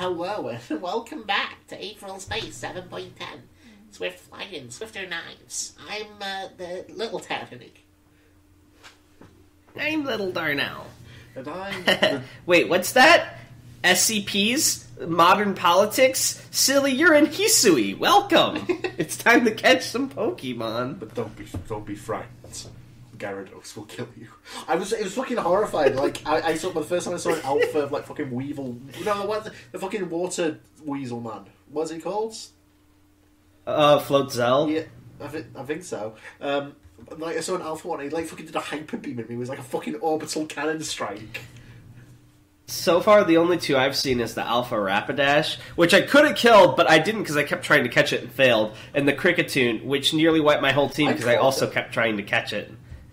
Hello and welcome back to Aetheral Space 7.10. Swift flying, swifter knives. I'm the little Tanhony. I'm little Darnell. And I'm... Wait, what's that? SCPs? Modern politics? Silly, you're in Hisui. Welcome. It's time to catch some Pokemon. But don't be frightened. Gyarados will kill you. It was fucking horrifying. Like, I saw, the first time I saw an alpha of, like, fucking Weevil... No, the fucking water weasel man. What's it called? Floatzel? Yeah, I think so. Like, I saw an alpha one, he, like, fucking did a hyper beam at me. It was like a fucking orbital cannon strike. So far, the only two I've seen is the Alpha Rapidash, which I could have killed, but I didn't because I kept trying to catch it and failed, and the Cricketune, which nearly wiped my whole team because I also kept trying to catch it.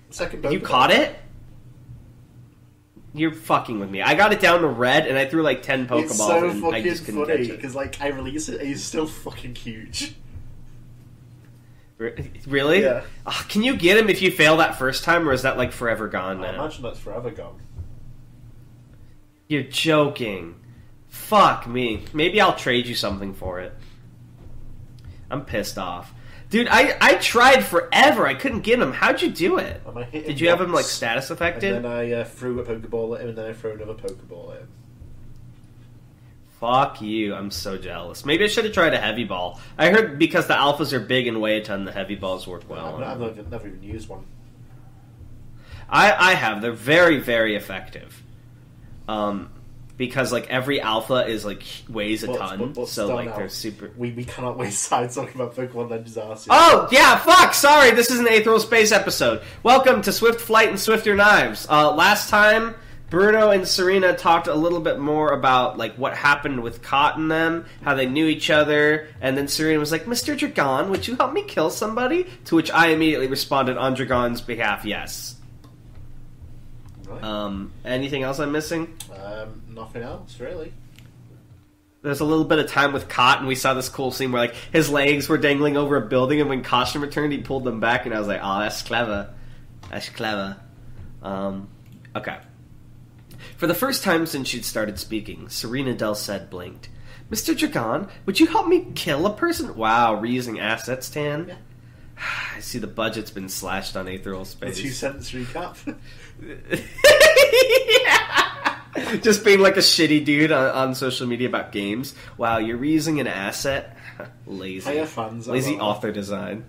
Second You caught it? You're fucking with me. I got it down to red, and I threw like 10 Pokeballs, it's so and I just couldn't funny, catch it. because, like, I release it, and he's still fucking huge. Really? Yeah. Oh, can you get him if you fail that first time, or is that, like, forever gone now? I imagine that's forever gone. You're joking. Fuck me. Maybe I'll trade you something for it. I'm pissed off. Dude, I tried forever. I couldn't get him. How'd you do it? Did you have him, like, status affected? And then I threw a Pokeball at him, and then I threw another Pokeball at him. Fuck you. I'm so jealous. Maybe I should have tried a Heavy Ball. I heard because the Alphas are big and weigh a ton, the Heavy Balls work well. I've never even used one. I have. They're very, very effective. Because, like, every alpha is, like, weighs a ton, so, like, they're super... We cannot waste time talking about Pokemon Legends Arceus. Oh, yeah, fuck, sorry, this is an Aetheral Space episode. Welcome to Swift Flight and Swifter Knives. Last time, Bruno and Serena talked a little bit more about, like, what happened with Cot and them, how they knew each other, and then Serena was like, Mr. Dragon, would you help me kill somebody? To which I immediately responded on Dragon's behalf, yes. Right. Anything else I'm missing? Nothing else, really. There's a little bit of time with Cot, and we saw this cool scene where, like, his legs were dangling over a building, and when Caution returned, he pulled them back, and I was like, oh, that's clever. That's clever. Okay. For the first time since she'd started speaking, Serena Del Ced blinked. Mr. Dragon, would you help me kill a person? Wow, reusing assets, Tan? Yeah. I see the budget's been slashed on Aetheral Space. A 2-sentence recap. Yeah. Just being like a shitty dude on social media about games. Wow, you're reusing an asset? Lazy. Hire fans. Lazy author design.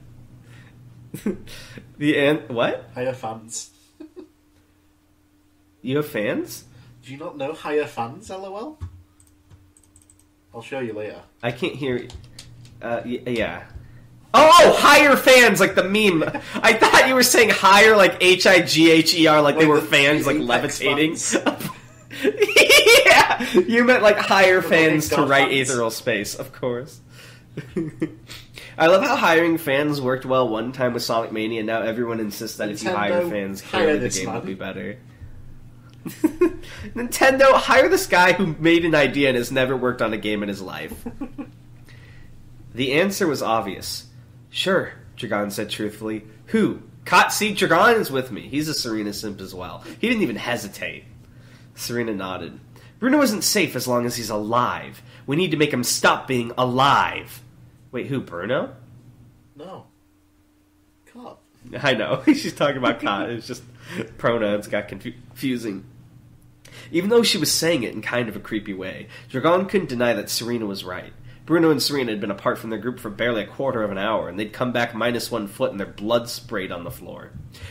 What? Hire fans. You have fans? Do you not know hire fans, LOL? I'll show you later. I can't hear... yeah. Oh, hire fans, like the meme. I thought you were saying hire, like Higher, like they were fans, like levitating. Yeah, you meant like hire fans to write Aetheral Space, of course. I love how hiring fans worked well one time with Sonic Mania, and now everyone insists that if you hire fans, clearly the game will be better. Nintendo, hire this guy who made an idea and has never worked on a game in his life. The answer was obvious. Sure, Dragon said truthfully. Who? See, Dragon is with me. He's a Serena simp as well. He didn't even hesitate. Serena nodded. Bruno isn't safe as long as he's alive. We need to make him stop being alive. Wait, who, Bruno? No. Cot. I know. She's talking about Cot. It's just pronouns got confusing. Even though she was saying it in kind of a creepy way, Dragon couldn't deny that Serena was right. Bruno and Serena had been apart from their group for barely a quarter of an hour, and they'd come back minus 1 foot and their blood sprayed on the floor.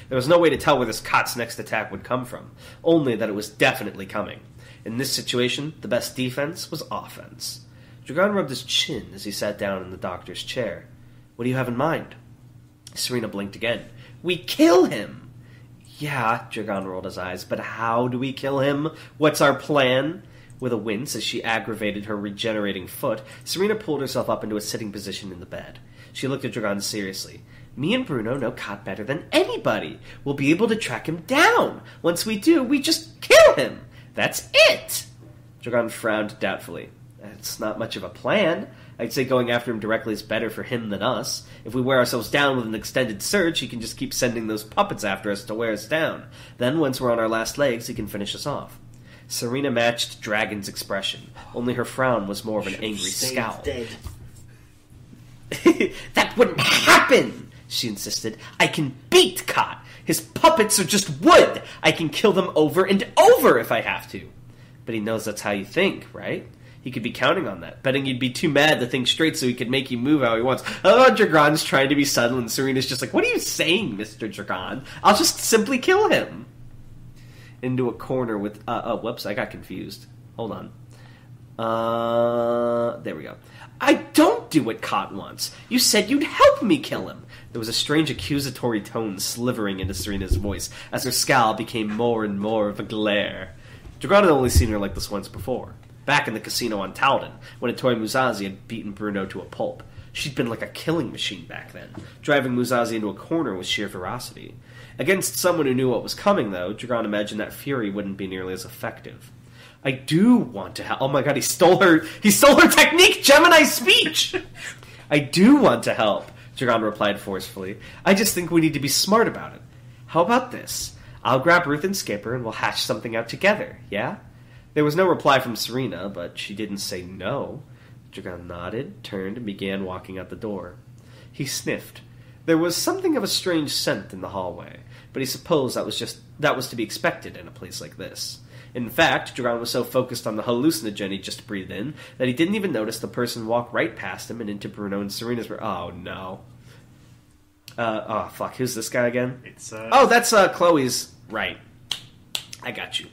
There was no way to tell where this Cot's next attack would come from, only that it was definitely coming. In this situation, the best defense was offense. Dragon rubbed his chin as he sat down in the doctor's chair. What do you have in mind? Serena blinked again. We kill him! Yeah, Dragon rolled his eyes, but how do we kill him? What's our plan? With a wince as she aggravated her regenerating foot, Serena pulled herself up into a sitting position in the bed. She looked at Dragon seriously. Me and Bruno know Cot better than anybody. We'll be able to track him down. Once we do, we just kill him. That's it! Dragon frowned doubtfully. That's not much of a plan. I'd say going after him directly is better for him than us. If we wear ourselves down with an extended surge, he can just keep sending those puppets after us to wear us down. Then, once we're on our last legs, he can finish us off. Serena matched Dragon's expression, only her frown was more of an angry scowl. Dead. That wouldn't happen, she insisted. I can beat Kot. His puppets are just wood. I can kill them over and over if I have to. But he knows that's how you think, right? He could be counting on that, betting you'd be too mad to think straight so he could make you move how he wants. Oh, Dragon's trying to be subtle, and Serena's just like, what are you saying, Mr. Dragon? I'll just simply kill him. Into a corner with... whoops, I got confused. Hold on. There we go. I don't do what Kot wants. You said you'd help me kill him. There was a strange accusatory tone slivering into Serena's voice as her scowl became more and more of a glare. Dragon had only seen her like this once before. Back in the casino on Talden, when Atoy Musashi had beaten Bruno to a pulp. She'd been like a killing machine back then, driving Musashi into a corner with sheer ferocity. Against someone who knew what was coming, though, Dragon imagined that fury wouldn't be nearly as effective. I do want to help. Oh my god, he stole her technique, Gemini speech! I do want to help, Dragon replied forcefully. I just think we need to be smart about it. How about this? I'll grab Ruth and Skipper and we'll hash something out together, yeah? There was no reply from Serena, but she didn't say no. Dragon nodded, turned, and began walking out the door. He sniffed. There was something of a strange scent in the hallway, but he supposed that was to be expected in a place like this. In fact, Dragon was so focused on the hallucinogen he just breathed in that he didn't even notice the person walk right past him and into Bruno and Serena's room. Oh, no. Oh, fuck. Who's this guy again? Oh, that's Chloe's. Right. I got you.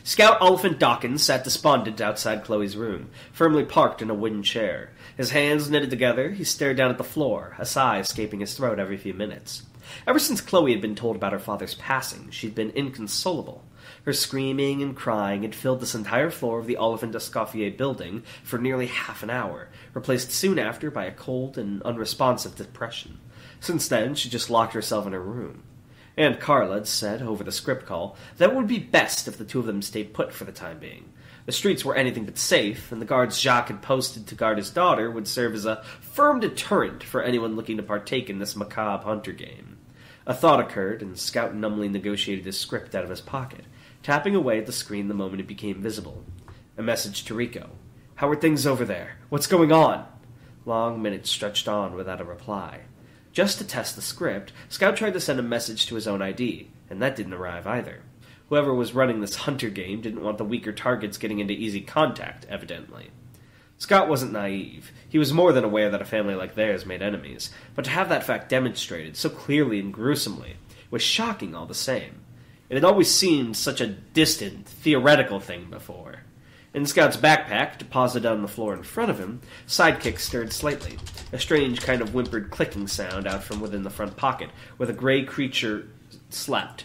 Scout Oliphant Dawkins sat despondent outside Chloe's room, firmly parked in a wooden chair. His hands knitted together, he stared down at the floor, a sigh escaping his throat every few minutes. Ever since Chloe had been told about her father's passing, she'd been inconsolable. Her screaming and crying had filled this entire floor of the Oliphant d'Escoffier building for nearly half an hour, replaced soon after by a cold and unresponsive depression. Since then, she just locked herself in her room. Aunt Carla had said, over the script call, that it would be best if the two of them stayed put for the time being. The streets were anything but safe, and the guards Jacques had posted to guard his daughter would serve as a firm deterrent for anyone looking to partake in this macabre hunter game. A thought occurred, and Scout numbly negotiated his script out of his pocket, tapping away at the screen the moment it became visible. A message to Rico. How are things over there? What's going on? Long minutes stretched on without a reply. Just to test the script, Scout tried to send a message to his own ID, and that didn't arrive either. Whoever was running this hunter game didn't want the weaker targets getting into easy contact, evidently. Scout wasn't naive. He was more than aware that a family like theirs made enemies, but to have that fact demonstrated so clearly and gruesomely was shocking all the same. It had always seemed such a distant, theoretical thing before. In Scout's backpack, deposited on the floor in front of him, Sidekick stirred slightly. A strange kind of whimpered clicking sound out from within the front pocket, where the gray creature slept.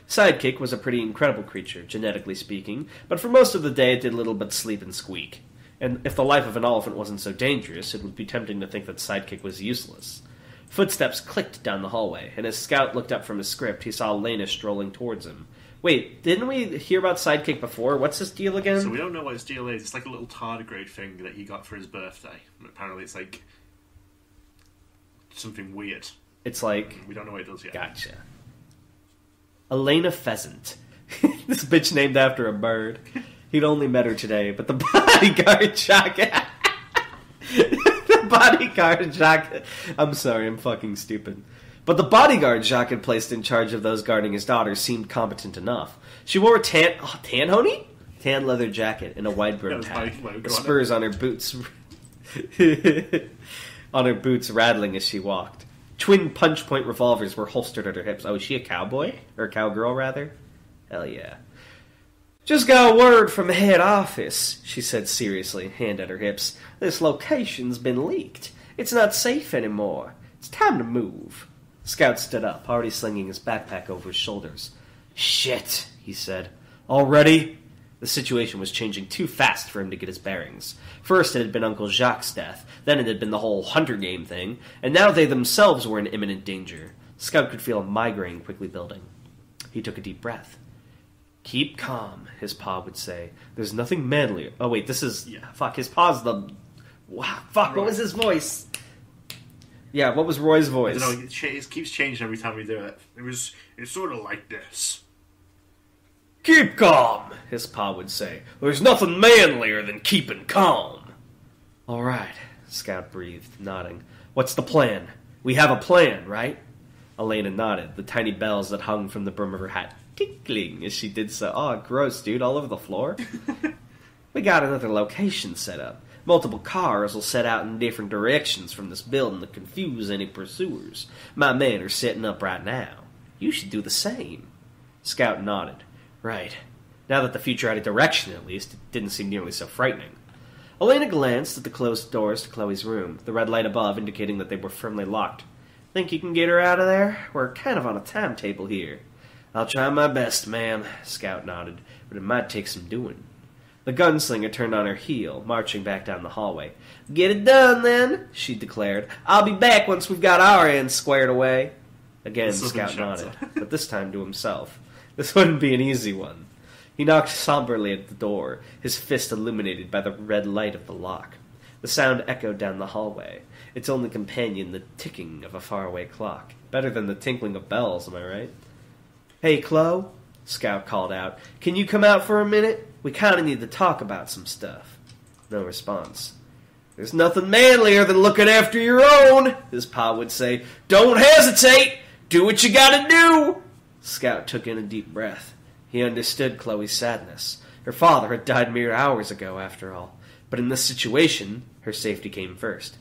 Sidekick was a pretty incredible creature, genetically speaking, but for most of the day it did little but sleep and squeak. And if the life of an elephant wasn't so dangerous, it would be tempting to think that Sidekick was useless. Footsteps clicked down the hallway, and as Scout looked up from his script, he saw Lena strolling towards him. Wait, didn't we hear about Sidekick before? What's his deal again? So we don't know what his deal is. It's like a little tardigrade thing that he got for his birthday. And apparently it's like something weird. It's like... We don't know what it does yet. Gotcha. Elena Pheasant. This bitch named after a bird. He'd only met her today, but the bodyguard jacket... the bodyguard jacket... I'm sorry, I'm fucking stupid. But the bodyguard Jacques had placed in charge of those guarding his daughter seemed competent enough. She wore a Tanhony? Tan leather jacket and a wide-brimmed hat, with spurs on her boots... on her boots rattling as she walked. Twin punch-point revolvers were holstered at her hips. Oh, is she a cowboy? Or a cowgirl, rather? Hell yeah. Just got a word from the head office, she said seriously, hand at her hips. This location's been leaked. It's not safe anymore. It's time to move. Scout stood up, already slinging his backpack over his shoulders. Shit, he said. Already? The situation was changing too fast for him to get his bearings. First it had been Uncle Jacques' death, then it had been the whole hunter game thing, and now they themselves were in imminent danger. Scout could feel a migraine quickly building. He took a deep breath. Keep calm, his pa would say. There's nothing manlier. Oh wait, this is... Yeah. Fuck, his pa's the... Wow, fuck, Roy. What was his voice? Yeah, what was Roy's voice? I don't know, it keeps changing every time we do it. It's sort of like this. Keep calm, his pa would say. There's nothing manlier than keeping calm. All right, Scout breathed, nodding. What's the plan? We have a plan, right? Elena nodded, the tiny bells that hung from the brim of her hat tinkling as she did so. Oh, gross, dude, all over the floor. We got another location set up. Multiple cars will set out in different directions from this building to confuse any pursuers. My men are setting up right now. You should do the same. Scout nodded. Right. Now that the future had a direction, at least, it didn't seem nearly so frightening. Elena glanced at the closed doors to Chloe's room, the red light above indicating that they were firmly locked. Think you can get her out of there? We're kind of on a timetable here. I'll try my best, ma'am, Scout nodded, but it might take some doing. The gunslinger turned on her heel, marching back down the hallway. Get it done, then, she declared. I'll be back once we've got our end squared away. Again, Scout nodded, but this time to himself. This wouldn't be an easy one. He knocked somberly at the door, his fist illuminated by the red light of the lock. The sound echoed down the hallway, its only companion the ticking of a faraway clock. Better than the tinkling of bells, am I right? Hey, Chloe, Scout called out. Can you come out for a minute? We kind of need to talk about some stuff. No response. There's nothing manlier than looking after your own, his pa would say. Don't hesitate! Do what you gotta do! Scout took in a deep breath. He understood Chloe's sadness. Her father had died mere hours ago, after all. But in this situation, her safety came first.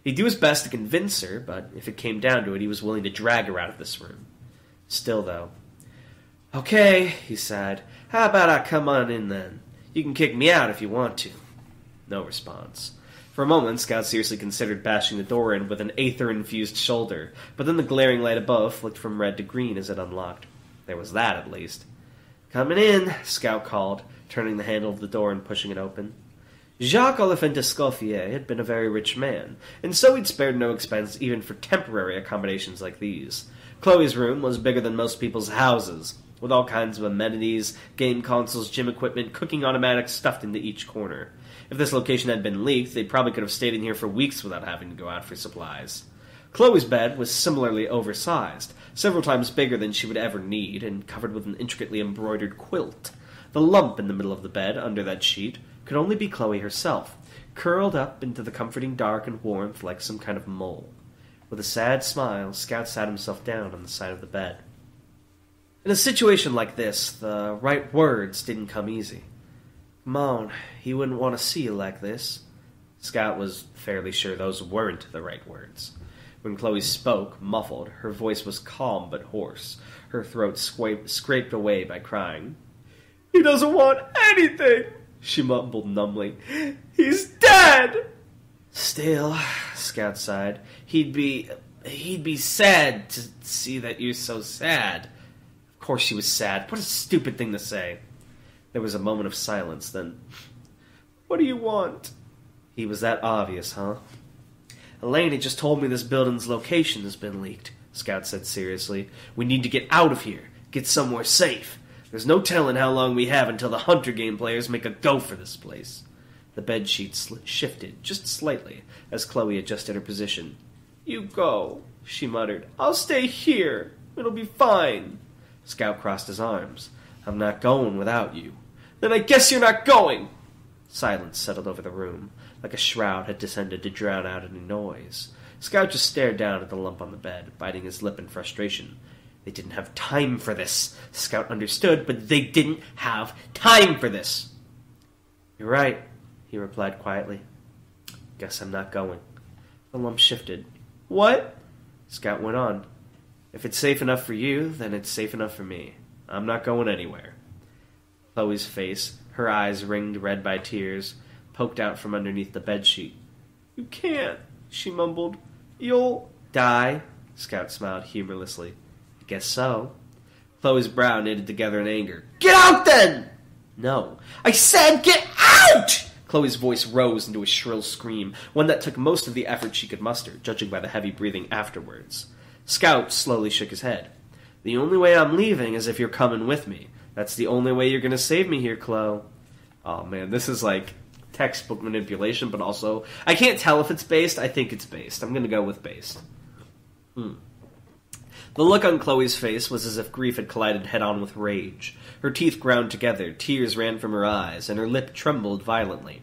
He'd do his best to convince her, but if it came down to it, he was willing to drag her out of this room. Still, though. Okay, he sighed. How about I come on in, then? You can kick me out if you want to. No response. For a moment, Scout seriously considered bashing the door in with an aether-infused shoulder, but then the glaring light above flicked from red to green as it unlocked. There was that, at least. Coming in, Scout called, turning the handle of the door and pushing it open. Jacques Oliphant d'Escoffier had been a very rich man, and so he'd spared no expense even for temporary accommodations like these. Chloe's room was bigger than most people's houses, with all kinds of amenities, game consoles, gym equipment, cooking automatics stuffed into each corner. If this location had been leaked, they probably could have stayed in here for weeks without having to go out for supplies. Chloe's bed was similarly oversized, several times bigger than she would ever need, and covered with an intricately embroidered quilt. The lump in the middle of the bed, under that sheet, could only be Chloe herself, curled up into the comforting dark and warmth like some kind of mole. With a sad smile, Scout sat himself down on the side of the bed. In a situation like this, the right words didn't come easy. Come on, he wouldn't want to see you like this. Scout was fairly sure those weren't the right words. When Chloe spoke, muffled, her voice was calm but hoarse, her throat scraped away by crying. He doesn't want anything, she mumbled numbly. He's dead! Still, Scout sighed, he'd be sad to see that you're so sad. Of course she was sad. What a stupid thing to say. There was a moment of silence, then... What do you want? He was that obvious, huh? Elena just told me this building's location has been leaked, Scout said seriously. We need to get out of here. Get somewhere safe. There's no telling how long we have until the Hunter game players make a go for this place. The bedsheet shifted, just slightly, as Chloe adjusted her position. You go, she muttered. I'll stay here. It'll be fine. Scout crossed his arms. I'm not going without you. Then I guess you're not going! Silence settled over the room, like a shroud had descended to drown out any noise. Scout just stared down at the lump on the bed, biting his lip in frustration. They didn't have time for this. Scout understood, but they didn't have time for this. You're right, he replied quietly. Guess I'm not going. The lump shifted. What? Scout went on. If it's safe enough for you, then it's safe enough for me. I'm not going anywhere. Chloe's face, her eyes ringed red by tears, poked out from underneath the bedsheet. You can't, she mumbled. You'll... Die? Scout smiled humorlessly. I guess so. Chloe's brow knitted together in anger. Get out, then! No. I said get out! Chloe's voice rose into a shrill scream, one that took most of the effort she could muster, judging by the heavy breathing afterwards. Scout slowly shook his head. The only way I'm leaving is if you're coming with me. That's the only way you're going to save me here, Chloe. Oh, man, this is like textbook manipulation, but also... I can't tell if it's based. I think it's based. I'm going to go with based. The look on Chloe's face was as if grief had collided head-on with rage. Her teeth ground together, tears ran from her eyes, and her lip trembled violently.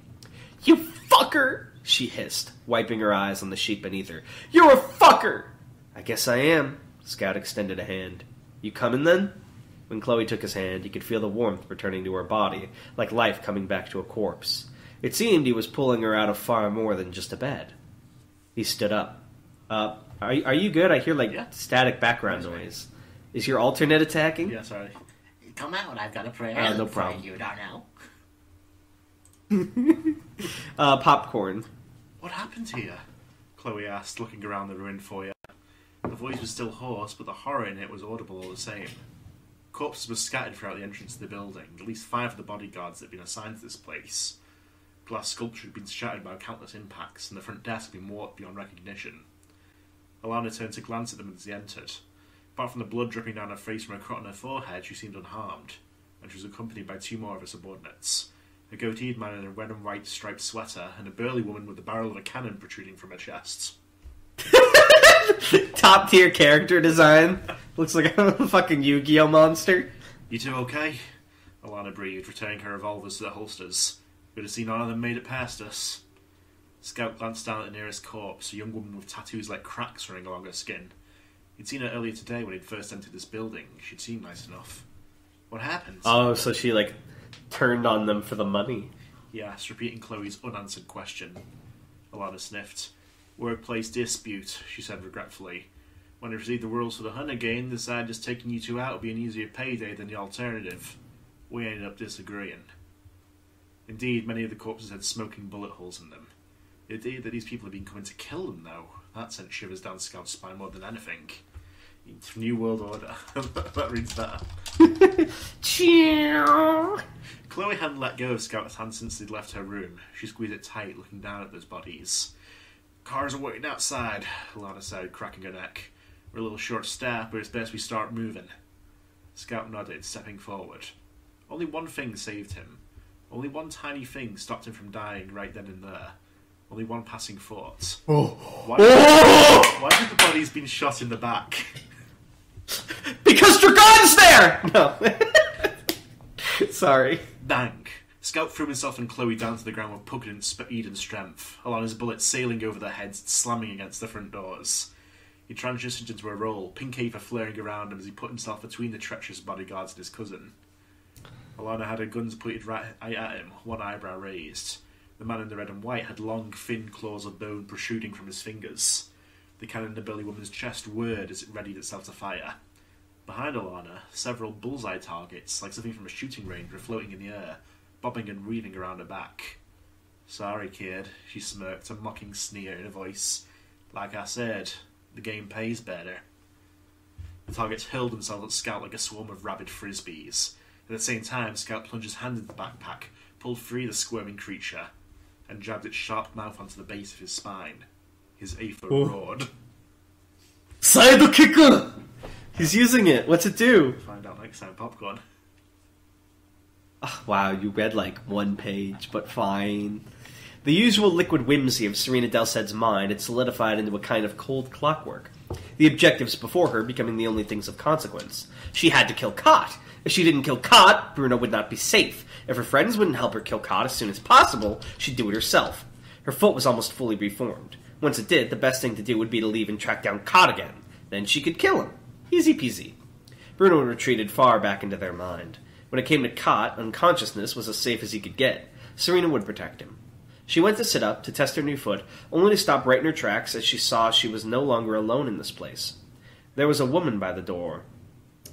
"You fucker!" she hissed, wiping her eyes on the sheet beneath her. "You're a fucker!" "I guess I am." Scout extended a hand. "You coming, then?" When Chloe took his hand, he could feel the warmth returning to her body, like life coming back to a corpse. It seemed he was pulling her out of far more than just a bed. He stood up. Are you good? I hear, static background noise. Is your alternate attacking? Yeah, sorry. Come out, I've got a prayer no for problem. you, Darnell. Popcorn. What happened here? Chloe asked, looking around the ruined foyer. The voice was still hoarse, but the horror in it was audible all the same. Corpses were scattered throughout the entrance to the building, at least 5 of the bodyguards that had been assigned to this place. Glass sculpture had been shattered by countless impacts, and the front desk had been warped beyond recognition. Alana turned to glance at them as they entered. Apart from the blood dripping down her face from a cut on her forehead, she seemed unharmed, and she was accompanied by 2 more of her subordinates. A goateed man in a red and white striped sweater, and a burly woman with the barrel of a cannon protruding from her chest. Top tier character design. Looks like a fucking Yu-Gi-Oh monster. "You two okay?" Alana breathed, returning her revolvers to their holsters. "Good to see none of them made it past us." Scout glanced down at the nearest corpse, a young woman with tattoos like cracks running along her skin. He'd seen her earlier today when he'd first entered this building. She'd seemed nice enough. "What happened?" Oh, so she, turned on them for the money. He asked, repeating Chloe's unanswered question. Alana sniffed. "Workplace dispute," she said regretfully. "When I received the rules for the hunt again, decided just taking you two out would be an easier payday than the alternative. We ended up disagreeing." Indeed, many of the corpses had smoking bullet holes in them. The idea that these people had been coming to kill them, though, that sent shivers down Scout's spine more than anything. New World Order. That reads better. Chloe hadn't let go of Scout's hand since they'd left her room. She squeezed it tight, looking down at those bodies. "Cars are waiting outside," Alana said, cracking her neck. "We're a little short-staffed, but it's best we start moving." Scout nodded, stepping forward. Only one thing saved him. Only one tiny thing stopped him from dying right then and there. Only one passing thought. Why had the bodies been shot in the back? Because Dragon's there! No. Sorry. Bang! Scout threw himself and Chloe down to the ground with pugnant speed and strength, Alana's bullet sailing over their heads, slamming against the front doors. He transitioned into a roll, pink ether flaring around him as he put himself between the treacherous bodyguards and his cousin. Alana had her guns pointed right at him, one eyebrow raised. The man in the red and white had long, thin claws of bone protruding from his fingers. The cannon in the burly woman's chest whirred as it readied itself to fire. Behind Alana, several bullseye targets, like something from a shooting range, were floating in the air, bobbing and weaving around her back. "Sorry, kid," she smirked, a mocking sneer in her voice. "Like I said, the game pays better." The targets hurled themselves at Scout like a swarm of rabid frisbees. At the same time, Scout plunged his hand into the backpack, pulled free the squirming creature, and jabbed its sharp mouth onto the base of his spine. His aether roared. Sidekicker! He's using it. What's it do? Find out next time, Popcorn. Oh, wow, you read one page, but fine. The usual liquid whimsy of Serena Delsed's mind had solidified into a kind of cold clockwork. The objectives before her becoming the only things of consequence. She had to kill Cott. If she didn't kill Cott, Bruno would not be safe. If her friends wouldn't help her kill Cott as soon as possible, she'd do it herself. Her foot was almost fully reformed. Once it did, the best thing to do would be to leave and track down Cott again. Then she could kill him. Easy peasy. Bruno retreated far back into their mind. When it came to Cott, unconsciousness was as safe as he could get. Serena would protect him. She went to sit up, to test her new foot, only to stop right in her tracks as she saw she was no longer alone in this place. There was a woman by the door,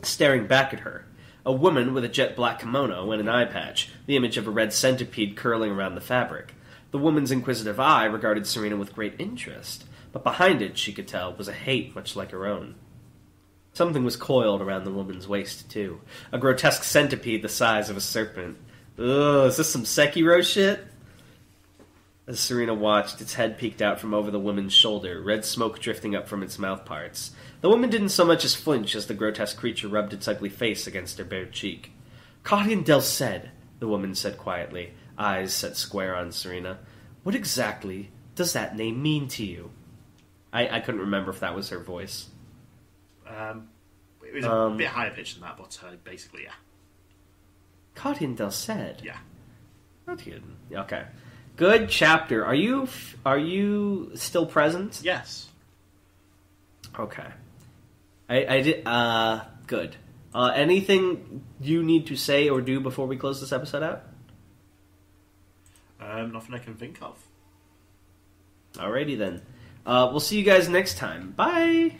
staring back at her. A woman with a jet black kimono and an eye patch, the image of a red centipede curling around the fabric. The woman's inquisitive eye regarded Serena with great interest, but behind it, she could tell, was a hate much like her own. Something was coiled around the woman's waist, too. A grotesque centipede the size of a serpent. Ugh, is this some Sekiro shit? As Serena watched, its head peeked out from over the woman's shoulder, red smoke drifting up from its mouth parts. The woman didn't so much as flinch as the grotesque creature rubbed its ugly face against her bare cheek. "Tanhony and Darnell," the woman said quietly, eyes set square on Serena. "What exactly does that name mean to you?" I couldn't remember if that was her voice. was a bit higher pitched than that, but basically, yeah. Guardian del Ced. Yeah. Not hidden. Okay. Good chapter. Are you still present? Yes. Okay. I did. Good. Anything you need to say or do before we close this episode out? Nothing I can think of. Alrighty then. We'll see you guys next time. Bye.